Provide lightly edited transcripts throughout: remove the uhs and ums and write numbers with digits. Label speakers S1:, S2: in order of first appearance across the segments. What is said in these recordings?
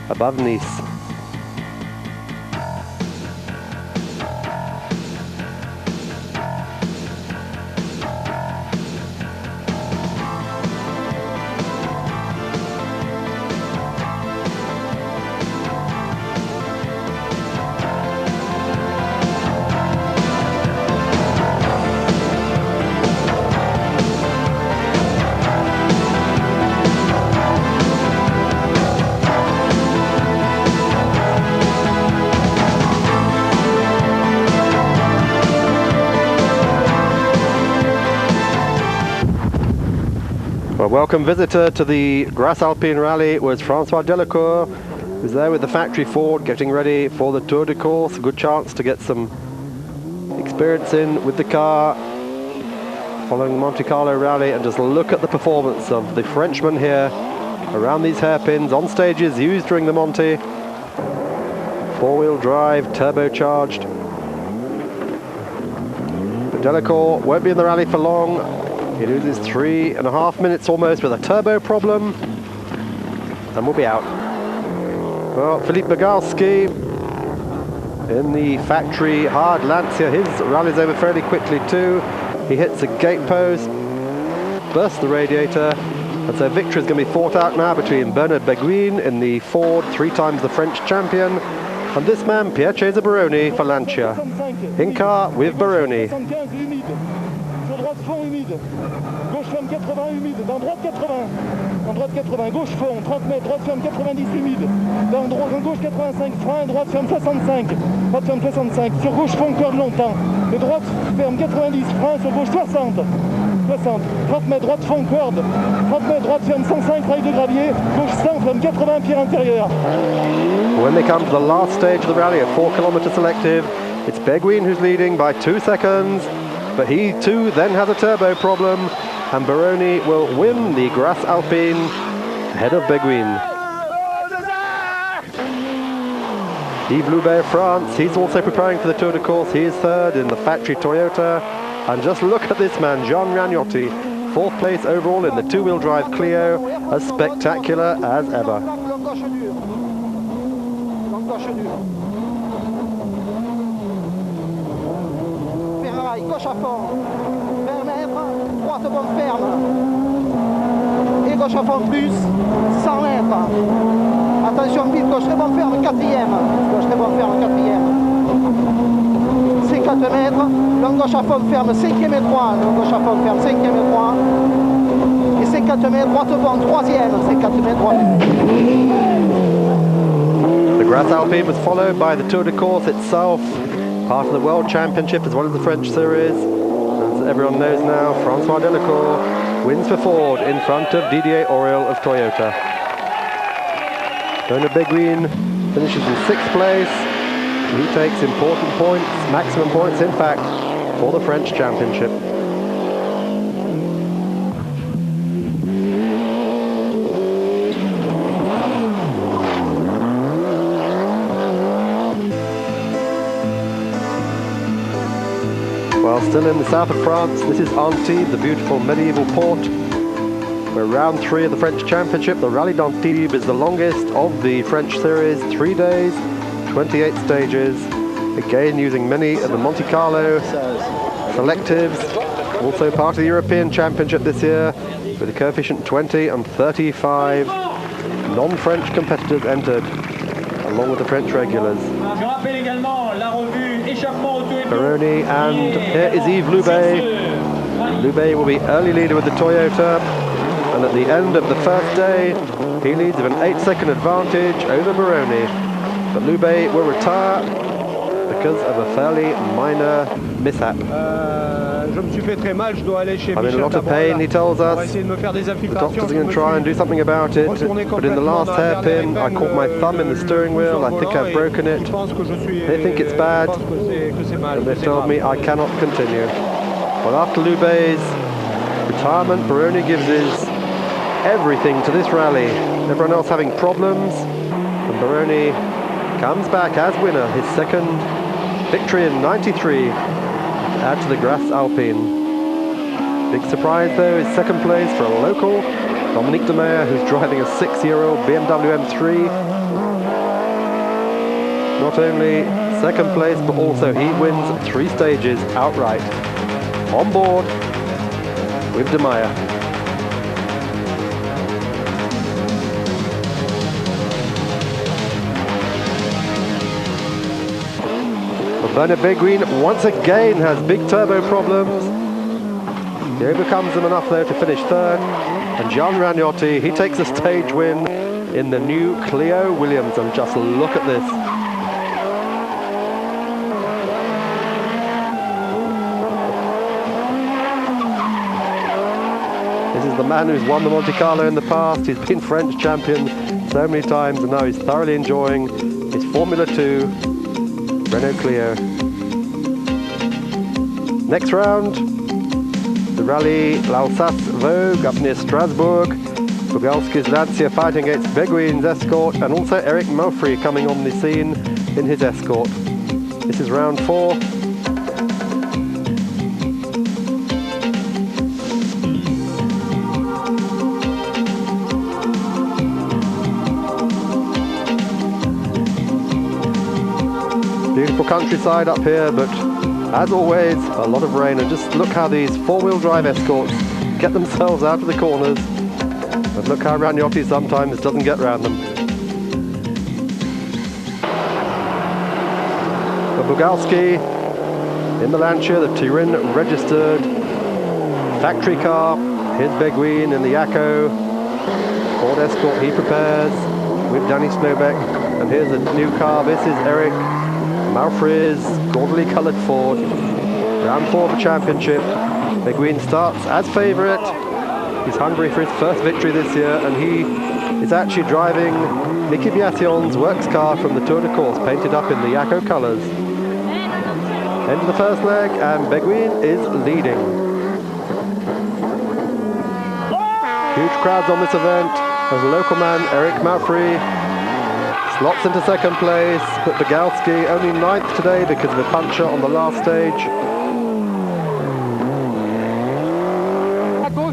S1: above Nice. Well, welcome visitor to the Grasse Alpine Rally was Francois Delacour, who's there with the factory Ford getting ready for the Tour de Corse. A good chance to get some experience in with the car following the Monte Carlo Rally, and just look at the performance of the Frenchman here around these hairpins on stages used during the Monte. Four-wheel drive, turbocharged. But Delacour won't be in the rally for long. He loses 3.5 minutes almost with a turbo problem, and will be out. Well, Philippe Bogarski in the factory hard Lancia, his rally's over fairly quickly too. He hits a gate post, bursts the radiator, and so victory is going to be fought out now between Bernard Beguin in the Ford, 3 times the French champion, and this man, Pier-Cesar Baroni for Lancia. In car with Baroni.
S2: Fond humide, gauche ferme 80 humide, dans droite 80, en droite 80, gauche fond, 30 mètres, droite ferme 90 humide, dans gauche 85, frein, droite ferme 65, droite ferme 65, sur gauche fond corde longtemps, et droite ferme 90, frein, sur gauche 60, 30 mètres, droite fond corde, 30 mètres, droite ferme 105, rail de gravier, gauche 100, ferme 80, pied intérieur.
S1: When they come to the last stage of the rally, a 4-kilometer selective, it's Beguin who's leading by 2 seconds. But he too then has a turbo problem, and Baroni will win the Grasse Alpine ahead of Beguin. Yves Loubet of France, he's also preparing for the Tour de Corse. He is third in the factory Toyota. And just look at this man, Jean Ragnotti, 4th place overall in the 2-wheel drive Clio, as spectacular as ever.
S3: Gauche à fond, 20 mètres, droite bonne ferme, et gauche à fond plus, 100 mètres, attention vite, gauche très bonne ferme, 4e, gauche très bonne ferme, 4e, 50 mètres, long gauche à fond ferme, 5e et 3, long gauche à fond ferme, 5e et 3, et 50 mètres, droite bonne, 3e, 50 mètres, droite.
S1: The Grasse Alpine was followed by the Tour de Corse itself, part of the World Championship as well as the French Series. As everyone knows now, Francois Delacour wins for Ford in front of Didier Auriol of Toyota. Bernard Beguin finishes in 6th place. He takes important points, maximum points in fact, for the French Championship. Well, still in the south of France, this is Antibes, the beautiful medieval port. We're round 3 of the French Championship. The Rallye d'Antibes is the longest of the French series, 3 days, 28 stages. Again, using many of the Monte Carlo selectives. Also part of the European Championship this year, with a coefficient 20 and 35 non-French competitors entered, along with the French regulars. Baroni, and here is Yves Loubet. Loubet will be early leader with the Toyota, and at the end of the first day, he leads with an 8-second advantage over Baroni. But Loubet will retire because of a fairly minor mishap. I'm in a lot of pain, he tells us. The doctors are going to try and do something about it, but in the last hairpin, I caught my thumb in the steering wheel. I think I've broken it. They think it's bad, and they've told me I cannot continue. Well, after Loubet's retirement, Baroni gives his everything to this rally. Everyone else having problems, and Baroni comes back as winner, his 2nd victory in '93. Add to the Grasse Alpine. Big surprise though is 2nd place for a local Dominique de Meyer, who's driving a 6-year-old BMW M3. Not only second place, but also he wins 3 stages outright. On board with de Meyer. But Bernard Beguin once again has big turbo problems. He overcomes them enough though to finish third. And Jean Ragnotti, he takes a stage win in the new Clio Williams. And just look at this. This is the man who's won the Monte Carlo in the past. He's been French champion so many times, and now he's thoroughly enjoying his Formula 2 Renault Clio. Next round, the rally l'Alsace-Vosges up near Strasbourg. Bugalski's Lancia fighting against Beguin's Escort, and also Eric Maufrey coming on the scene in his Escort. This is round 4. Beautiful countryside up here, but as always, a lot of rain. And just look how these four-wheel drive Escorts get themselves out of the corners. And look how Ragnotti sometimes doesn't get around them. But Bugalski in the Lancia, the Turin registered factory car. Here's Beguin in the Yakko Ford Escort. He prepares with Danny Snowbeck. And here's a new car. This is Eric Maufrey's gaudily coloured Ford. Round 4 of the championship. Beguin starts as favourite. He's hungry for his first victory this year, and he is actually driving Mickey Biasion's works car from the Tour de Corse, painted up in the Yakko colours. End of the first leg, and Beguin is leading. Huge crowds on this event, as local man Eric Maufrey slots into second place, but Bugalski only 9th today because of a puncture on the last stage.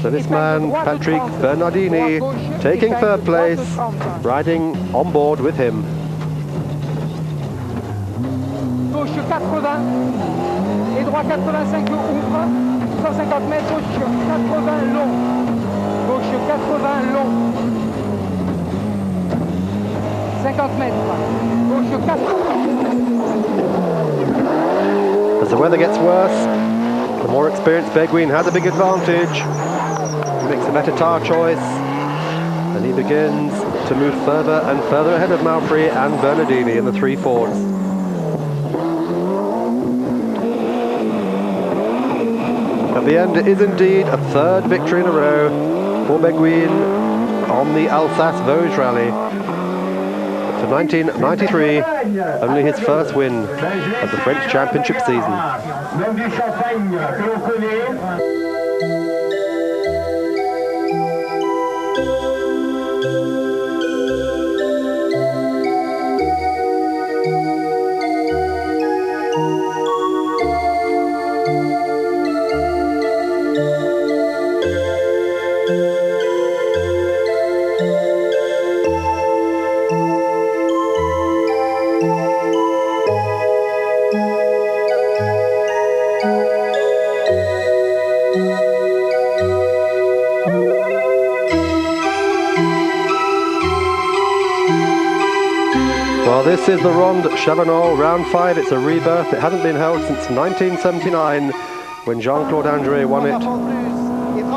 S1: So this man, Patrick Bernardini, taking third place, riding on board with him.
S4: Gauche 80 et droit 85 ouvre, 150 mètres, gauche 80 long, gauche 80 long, 50 mètres, gauche 80.
S1: As the weather gets worse, the more experienced Beguin has a big advantage. He makes a better tyre choice, and he begins to move further and further ahead of Maufrey and Bernardini in the 3 Fords. At the end, it is indeed a third victory in a row for Beguin on the Alsace-Vosges rally. But for 1993, only his first win of the French Championship season. This is the Ronde Chavanol, round 5. It's a rebirth. It hasn't been held since 1979, when Jean-Claude André won it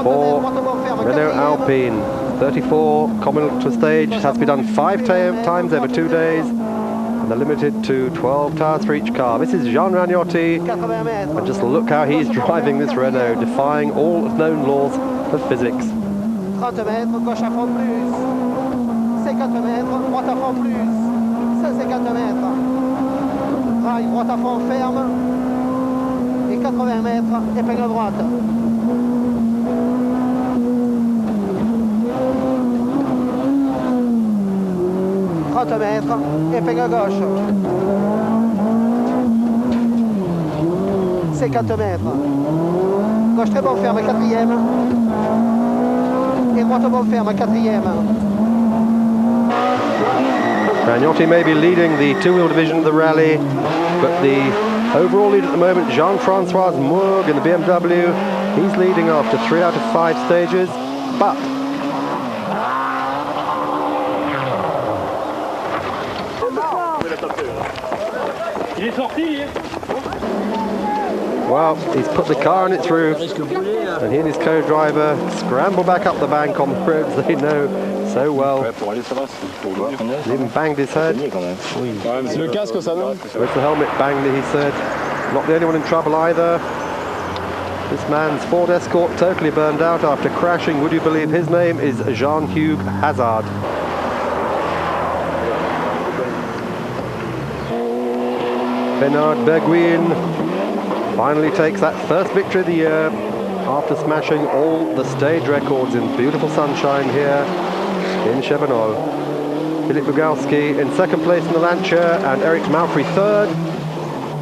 S1: for Renault Alpine. 34 common to stage, has to be done 5 times over 2 days, and they're limited to 12 tyres for each car. This is Jean Ragnotti, and just look how he's driving this Renault, defying all known laws of physics.
S3: 30 mètres, gauche à fond plus, 50 mètres, droite à fond plus, 150 mètres, rail droite à fond ferme, et 80 mètres, épingle droite. Mètres, épingle gauche. 50 mètres. Gauche très bon ferme, 4e. et droite bombe ferme, 4e.
S1: Ragnotti may be leading the two-wheel division of the rally, but the overall lead at the moment, Jean-Francois Mourgue in the BMW, he's leading after 3 out of 5 stages, but well, he's put the car on its roof, and he and his co-driver scramble back up the bank on the roads they know so well. He even banged his head. With the helmet banged, he said. Not the only one in trouble either. This man's Ford Escort totally burned out after crashing. Would you believe his name is Jean-Hugues Hazard? Bernard Bergwijn finally takes that first victory of the year after smashing all the stage records in beautiful sunshine here in Chevenol. Philippe Bugalski in second place in the Lancia and Eric Malfry third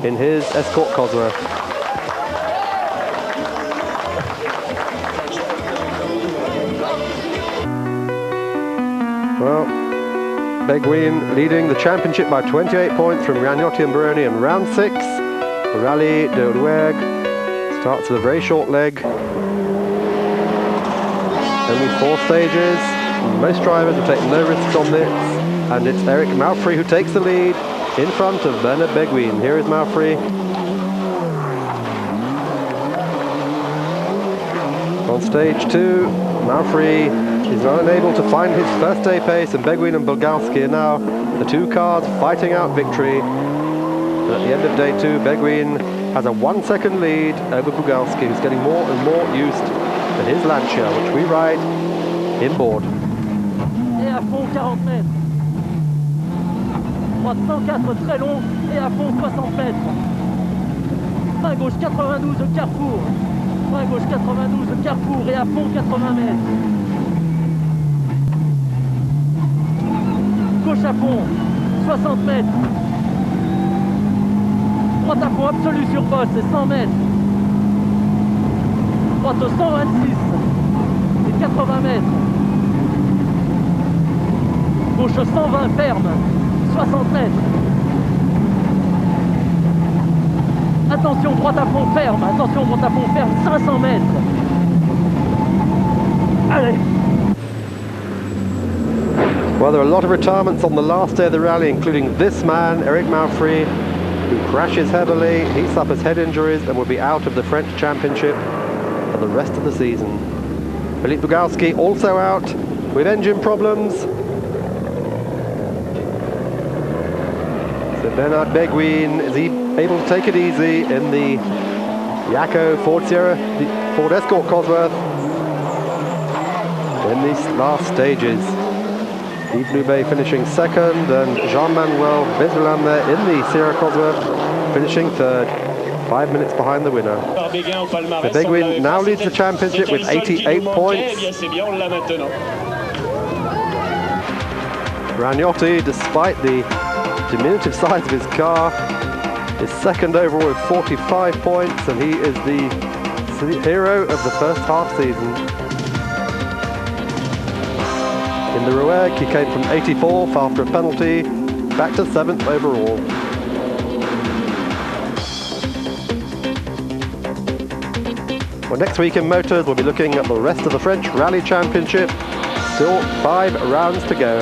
S1: in his Escort Cosworth. Well, Bergwijn leading the championship by 28 points from Ragnotti and Baroni in round 6. The Rally de Rouergue starts with a very short leg. Only 4 stages. Most drivers will take no risks on this, and it's Eric Malfry who takes the lead in front of Bernard Bergwijn. Here is Malfry. On stage 2, Malfry is unable to find his first day pace, and Bergwijn and Bugalski are now the two cars fighting out victory. And at the end of day 2, Bergwijn has a 1-second lead over Bugalski, who's getting more and more used to his Lancia, which we ride inboard.
S5: Et à fond 40 mètres. Droite 104 très long et à fond 60 mètres. Frein gauche 92 au carrefour. Frein gauche 92 au carrefour et à fond 80 mètres. Gauche à fond 60 mètres. Droite à fond absolu sur bosse, c'est 100 mètres. Droite au 126 et 80 mètres. Gauche au 120 ferme, 60 mètres. Attention, droite à fond ferme, attention, droite à fond ferme, 500 mètres. Allez.
S1: Well, there are a lot of retirements on the last day of the rally, including this man, Eric Malfry, who crashes heavily. He suffers head injuries and will be out of the French Championship for the rest of the season. Philippe Bugalski also out with engine problems. So Bernard Bergwijn, is he able to take it easy in the Yakko Ford Sierra, the Ford Escort Cosworth in these last stages? Yves Loubet finishing second, and Jean-Manuel Bezulam there in the Sierra Cosworth finishing third, 5 minutes behind the winner. So Bergwijn now leads the championship with 88 points. Ragnotti, despite the diminutive size of his car, is second overall with 45 points, and he is the hero of the first half season. In the Rouergue, he came from 84th after a penalty, back to 7th overall. Well, next week in Motors, we'll be looking at the rest of the French Rally Championship. Still 5 rounds to go.